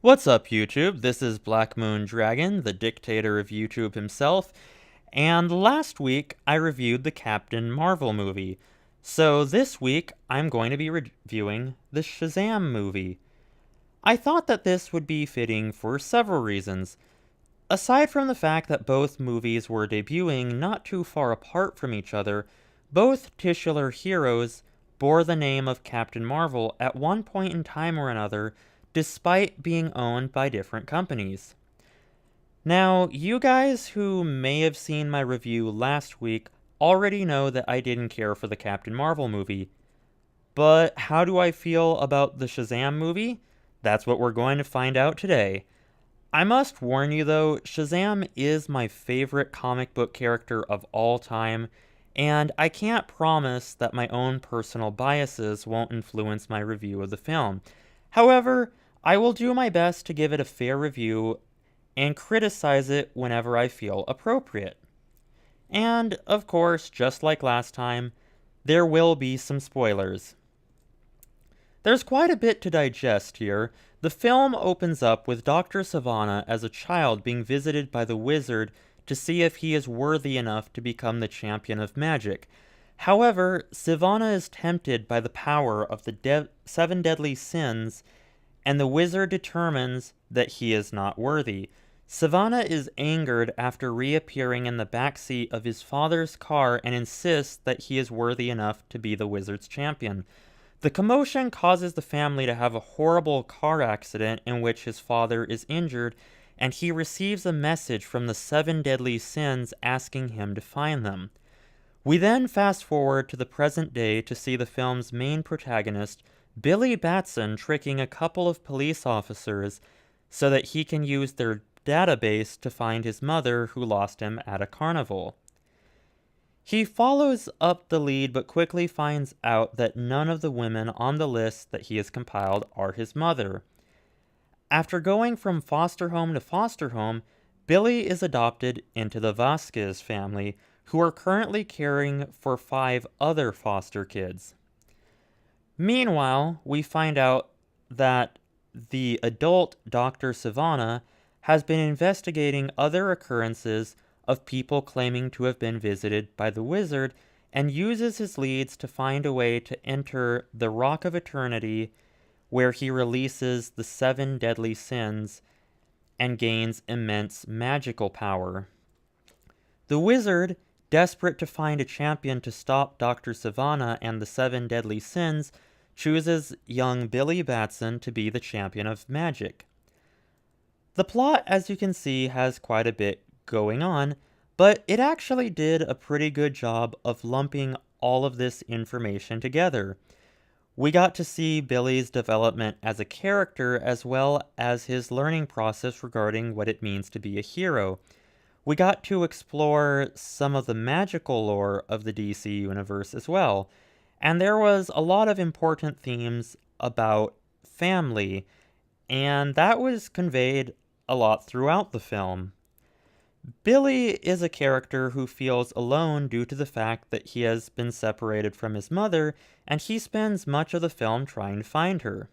What's up, YouTube? This is BLACKMOONDRAGON, the dictator of YouTube himself, and last week I reviewed the Captain Marvel movie. So this week I'm going to be reviewing the Shazam movie. I thought that this would be fitting for several reasons. Aside from the fact that both movies were debuting not too far apart from each other, both titular heroes bore the name of Captain Marvel at one point in time or another, despite being owned by different companies. Now, you guys who may have seen my review last week already know that I didn't care for the Captain Marvel movie. But how do I feel about the Shazam movie? That's what we're going to find out today. I must warn you though, Shazam is my favorite comic book character of all time, and I can't promise that my own personal biases won't influence my review of the film. However, I will do my best to give it a fair review and criticize it whenever I feel appropriate. And, of course, just like last time, there will be some spoilers. There's quite a bit to digest here. The film opens up with Dr. Savannah as a child being visited by the wizard to see if he is worthy enough to become the champion of magic. However, Savannah is tempted by the power of the seven deadly sins, and the wizard determines that he is not worthy. Savannah is angered after reappearing in the backseat of his father's car and insists that he is worthy enough to be the wizard's champion. The commotion causes the family to have a horrible car accident in which his father is injured, and he receives a message from the seven deadly sins asking him to find them. We then fast forward to the present day to see the film's main protagonist, Billy Batson, tricking a couple of police officers so that he can use their database to find his mother who lost him at a carnival. He follows up the lead but quickly finds out that none of the women on the list that he has compiled are his mother. After going from foster home to foster home, Billy is adopted into the Vasquez family, who are currently caring for 5 other foster kids. Meanwhile, we find out that the adult Dr. Savannah has been investigating other occurrences of people claiming to have been visited by the wizard and uses his leads to find a way to enter the Rock of Eternity, where he releases the 7 deadly sins and gains immense magical power. The wizard, desperate to find a champion to stop Dr. Savannah and the 7 deadly sins, chooses young Billy Batson to be the champion of magic. The plot, as you can see, has quite a bit going on, but it actually did a pretty good job of lumping all of this information together. We got to see Billy's development as a character as well as his learning process regarding what it means to be a hero. We got to explore some of the magical lore of the DC universe as well, and there was a lot of important themes about family, and that was conveyed a lot throughout the film. Billy is a character who feels alone due to the fact that he has been separated from his mother, and he spends much of the film trying to find her.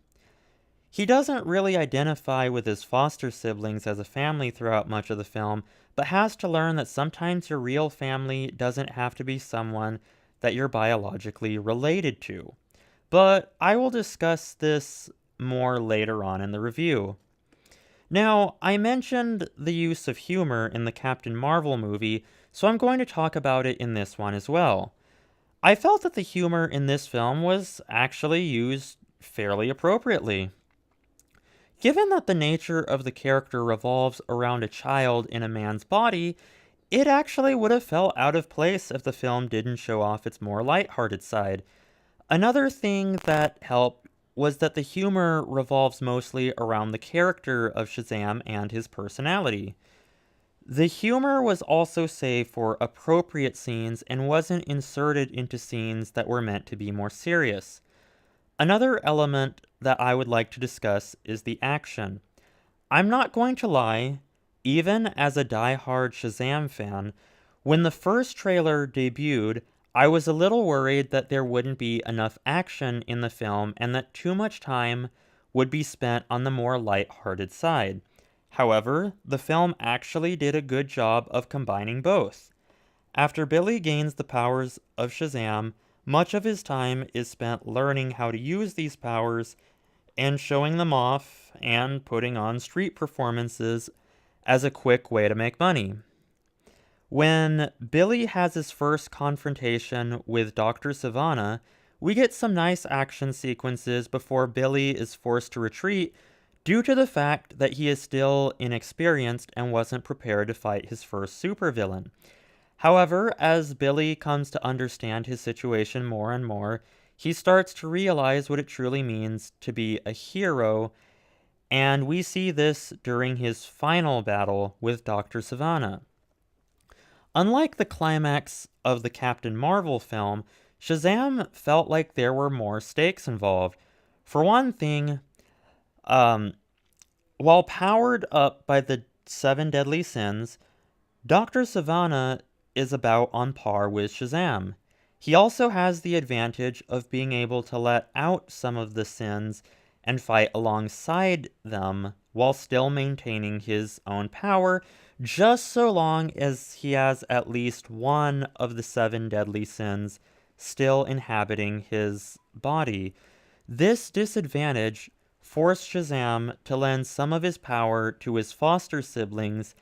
He doesn't really identify with his foster siblings as a family throughout much of the film, but has to learn that sometimes your real family doesn't have to be someone that you're biologically related to. But I will discuss this more later on in the review. Now, I mentioned the use of humor in the Captain Marvel movie, so I'm going to talk about it in this one as well. I felt that the humor in this film was actually used fairly appropriately. Given that the nature of the character revolves around a child in a man's body, it actually would have felt out of place if the film didn't show off its more lighthearted side. Another thing that helped was that the humor revolves mostly around the character of Shazam and his personality. The humor was also saved for appropriate scenes and wasn't inserted into scenes that were meant to be more serious. Another element that I would like to discuss is the action. I'm not going to lie, even as a die-hard Shazam fan, when the first trailer debuted, I was a little worried that there wouldn't be enough action in the film and that too much time would be spent on the more lighthearted side. However, the film actually did a good job of combining both. After Billy gains the powers of Shazam, much of his time is spent learning how to use these powers and showing them off and putting on street performances as a quick way to make money. When Billy has his first confrontation with Dr. Savannah, we get some nice action sequences before Billy is forced to retreat due to the fact that he is still inexperienced and wasn't prepared to fight his first supervillain. However, as Billy comes to understand his situation more and more, he starts to realize what it truly means to be a hero, and we see this during his final battle with Dr. Savannah. Unlike the climax of the Captain Marvel film, Shazam felt like there were more stakes involved. For one thing, while powered up by the seven deadly sins, Dr. Savannah is about on par with Shazam. He also has the advantage of being able to let out some of the sins and fight alongside them while still maintaining his own power, just so long as he has at least one of the seven deadly sins still inhabiting his body. This disadvantage forced Shazam to lend some of his power to his foster siblings,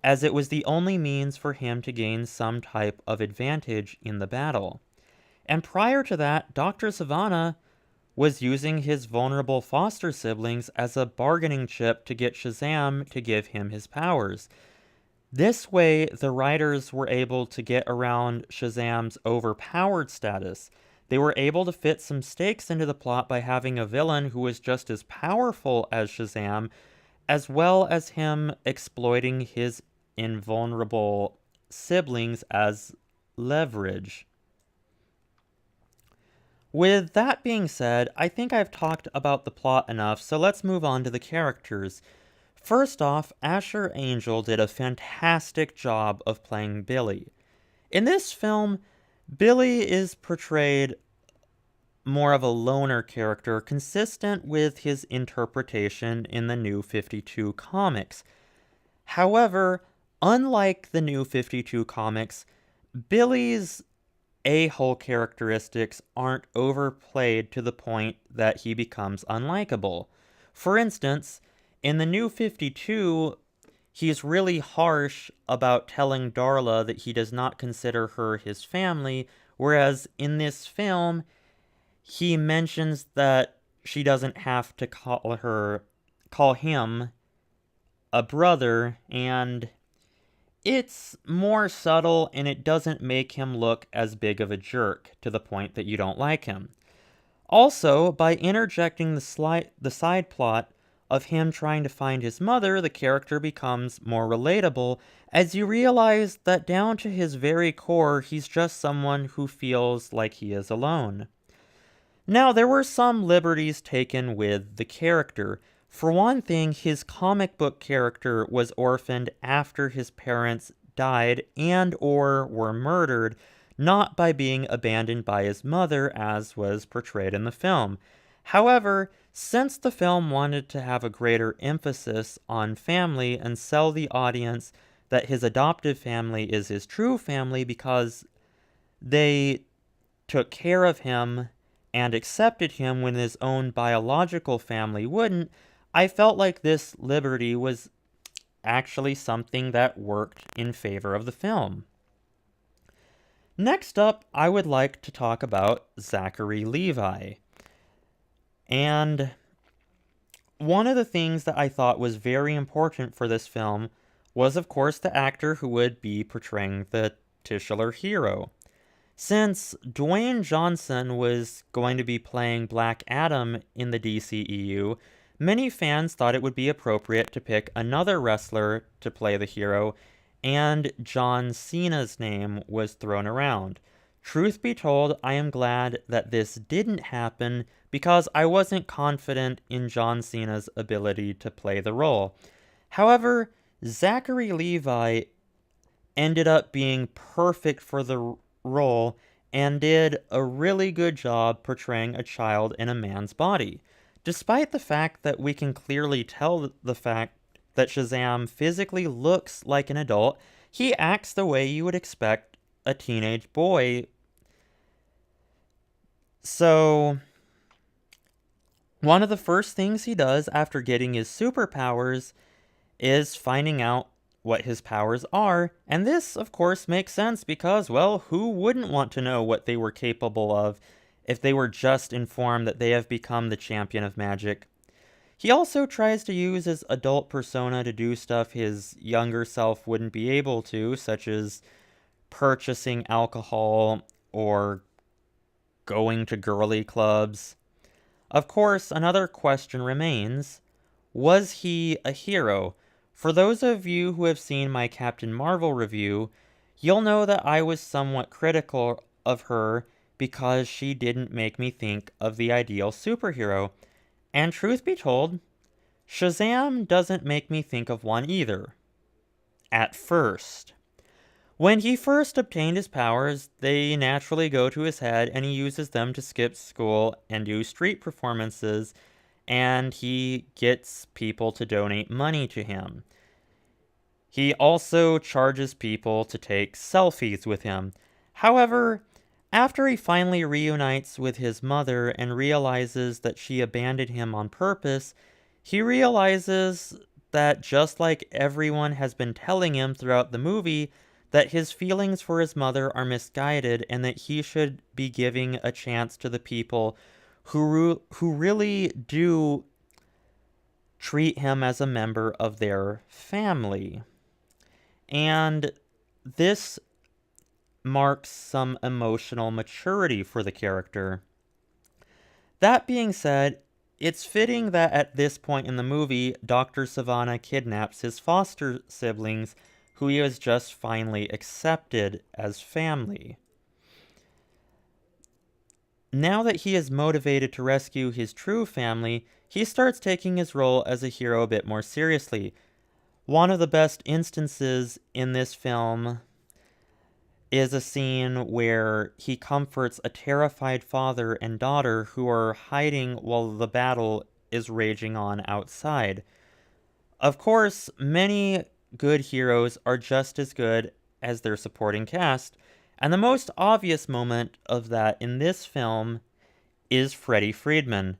as it was the only means for him to gain some type of advantage in the battle. And prior to that, Dr. Savannah was using his vulnerable foster siblings as a bargaining chip to get Shazam to give him his powers. This way, the writers were able to get around Shazam's overpowered status. They were able to fit some stakes into the plot by having a villain who was just as powerful as Shazam, as well as him exploiting his invulnerable siblings as leverage. With that being said, I think I've talked about the plot enough, so let's move on to the characters. First off, Asher Angel did a fantastic job of playing Billy. In this film, Billy is portrayed more of a loner character, consistent with his interpretation in the New 52 comics. However, unlike the New 52 comics, Billy's a-hole characteristics aren't overplayed to the point that he becomes unlikable. For instance, in the New 52, he's really harsh about telling Darla that he does not consider her his family, whereas in this film, he mentions that she doesn't have to call him a brother, and it's more subtle and it doesn't make him look as big of a jerk to the point that you don't like him. Also, by interjecting the side plot of him trying to find his mother, the character becomes more relatable as you realize that down to his very core, he's just someone who feels like he is alone. Now, there were some liberties taken with the character. For one thing, his comic book character was orphaned after his parents died and or were murdered, not by being abandoned by his mother as was portrayed in the film. However, since the film wanted to have a greater emphasis on family and sell the audience that his adoptive family is his true family because they took care of him and accepted him when his own biological family wouldn't, I felt like this liberty was actually something that worked in favor of the film. Next up, I would like to talk about Zachary Levi. And one of the things that I thought was very important for this film was, of course, the actor who would be portraying the titular hero. Since Dwayne Johnson was going to be playing Black Adam in the DCEU, many fans thought it would be appropriate to pick another wrestler to play the hero, and John Cena's name was thrown around. Truth be told, I am glad that this didn't happen because I wasn't confident in John Cena's ability to play the role. However, Zachary Levi ended up being perfect for the role and did a really good job portraying a child in a man's body. Despite the fact that we can clearly tell the fact that Shazam physically looks like an adult, he acts the way you would expect a teenage boy. So, one of the first things he does after getting his superpowers is finding out what his powers are, and this, of course, makes sense because, well, who wouldn't want to know what they were capable of if they were just informed that they have become the champion of magic? He also tries to use his adult persona to do stuff his younger self wouldn't be able to, such as purchasing alcohol or going to girly clubs. Of course, another question remains: was he a hero? For those of you who have seen my Captain Marvel review, you'll know that I was somewhat critical of her because she didn't make me think of the ideal superhero. And truth be told, Shazam doesn't make me think of one either. At first. When he first obtained his powers, they naturally go to his head and he uses them to skip school and do street performances, and he gets people to donate money to him. He also charges people to take selfies with him. However, after he finally reunites with his mother and realizes that she abandoned him on purpose, he realizes that just like everyone has been telling him throughout the movie, that his feelings for his mother are misguided and that he should be giving a chance to the people who really do treat him as a member of their family. And this marks some emotional maturity for the character. That being said, it's fitting that at this point in the movie, Dr. Savannah kidnaps his foster siblings, who he has just finally accepted as family. Now that he is motivated to rescue his true family, he starts taking his role as a hero a bit more seriously. One of the best instances in this film is a scene where he comforts a terrified father and daughter who are hiding while the battle is raging on outside. Of course, many good heroes are just as good as their supporting cast, and the most obvious moment of that in this film is Freddie Friedman.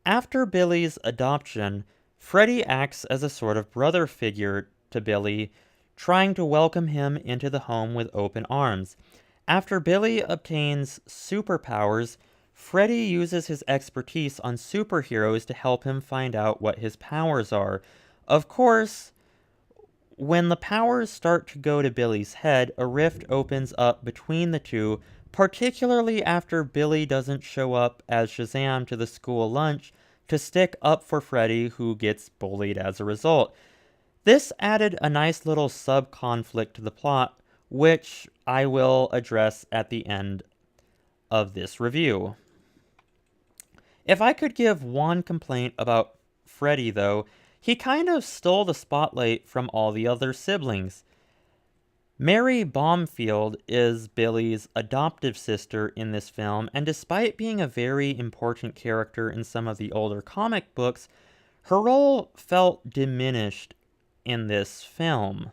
After Billy's adoption, Freddie acts as a sort of brother figure to Billy, trying to welcome him into the home with open arms. After Billy obtains superpowers, Freddie uses his expertise on superheroes to help him find out what his powers are. Of course, when the powers start to go to Billy's head, a rift opens up between the two, particularly after Billy doesn't show up as Shazam to the school lunch to stick up for Freddie, who gets bullied as a result. This added a nice little sub-conflict to the plot, which I will address at the end of this review. If I could give one complaint about Freddie, though, he kind of stole the spotlight from all the other siblings. Mary Baumfield is Billy's adoptive sister in this film, and despite being a very important character in some of the older comic books, her role felt diminished in this film.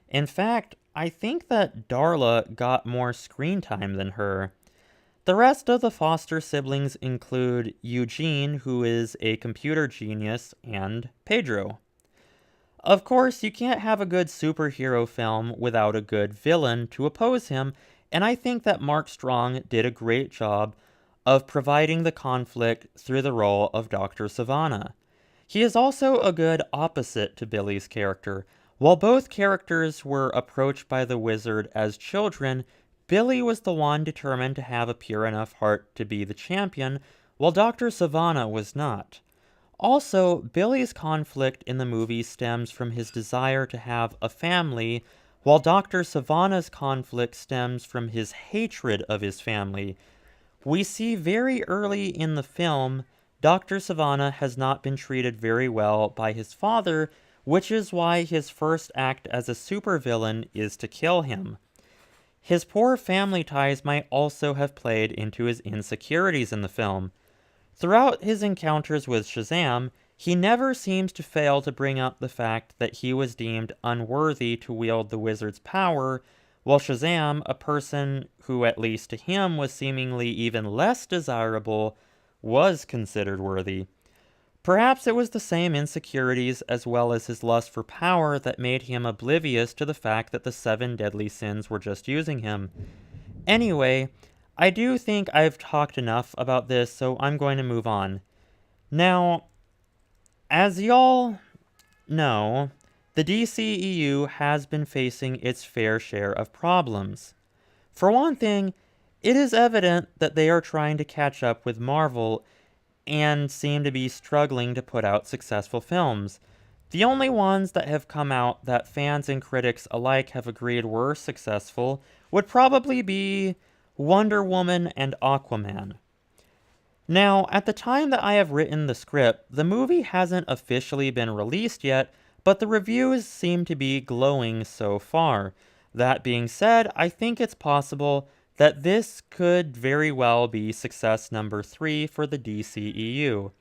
In fact, I think that Darla got more screen time than her. The rest of the foster siblings include Eugene, who is a computer genius, and Pedro. Of course, you can't have a good superhero film without a good villain to oppose him, and I think that Mark Strong did a great job of providing the conflict through the role of Dr. Savannah. He is also a good opposite to Billy's character. While both characters were approached by the wizard as children, Billy was the one determined to have a pure enough heart to be the champion, while Dr. Savannah was not. Also, Billy's conflict in the movie stems from his desire to have a family, while Dr. Savannah's conflict stems from his hatred of his family. We see very early in the film, Dr. Savannah has not been treated very well by his father, which is why his first act as a supervillain is to kill him. His poor family ties might also have played into his insecurities in the film. Throughout his encounters with Shazam, he never seems to fail to bring up the fact that he was deemed unworthy to wield the wizard's power, while Shazam, a person who at least to him was seemingly even less desirable, was considered worthy. Perhaps it was the same insecurities as well as his lust for power that made him oblivious to the fact that the 7 deadly sins were just using him. Anyway, I do think I've talked enough about this, so I'm going to move on. Now, as y'all know, the DCEU has been facing its fair share of problems. For one thing, it is evident that they are trying to catch up with Marvel and seem to be struggling to put out successful films. The only ones that have come out that fans and critics alike have agreed were successful would probably be Wonder Woman and Aquaman. Now, at the time that I have written the script, the movie hasn't officially been released yet, but the reviews seem to be glowing so far. That being said, I think it's possible that this could very well be success number 3 for the DCEU.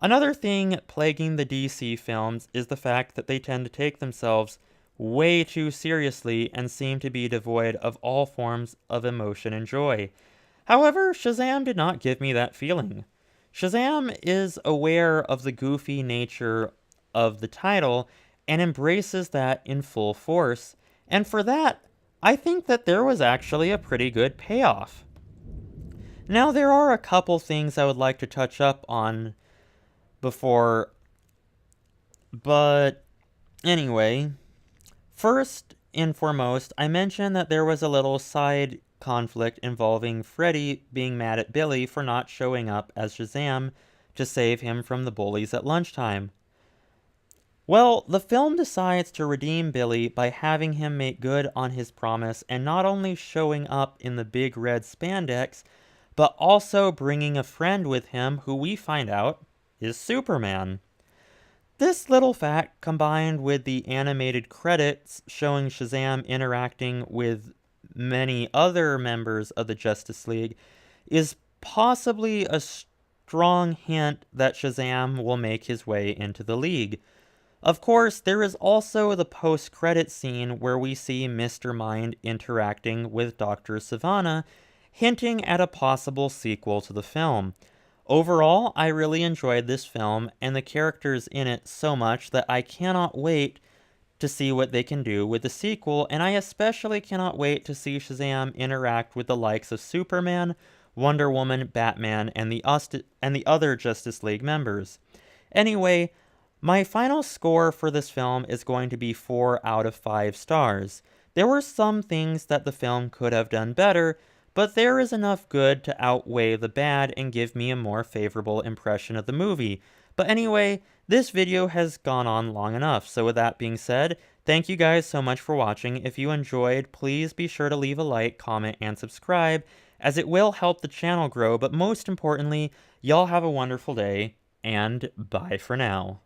Another thing plaguing the DC films is the fact that they tend to take themselves way too seriously and seem to be devoid of all forms of emotion and joy. However, Shazam did not give me that feeling. Shazam is aware of the goofy nature of the title and embraces that in full force, and for that, I think that there was actually a pretty good payoff. Now, there are a couple things I would like to touch up on before, but anyway, first and foremost, I mentioned that there was a little side conflict involving Freddy being mad at Billy for not showing up as Shazam to save him from the bullies at lunchtime. Well, the film decides to redeem Billy by having him make good on his promise and not only showing up in the big red spandex, but also bringing a friend with him who we find out is Superman. This little fact, combined with the animated credits showing Shazam interacting with many other members of the Justice League, is possibly a strong hint that Shazam will make his way into the League. Of course, there is also the post-credit scene where we see Mr. Mind interacting with Dr. Sivana, hinting at a possible sequel to the film. Overall, I really enjoyed this film and the characters in it so much that I cannot wait to see what they can do with the sequel, and I especially cannot wait to see Shazam interact with the likes of Superman, Wonder Woman, Batman, and the other Justice League members. Anyway, my final score for this film is going to be 4 out of 5 stars. There were some things that the film could have done better, but there is enough good to outweigh the bad and give me a more favorable impression of the movie. But anyway, this video has gone on long enough, so with that being said, thank you guys so much for watching. If you enjoyed, please be sure to leave a like, comment, and subscribe, as it will help the channel grow, but most importantly, y'all have a wonderful day, and bye for now.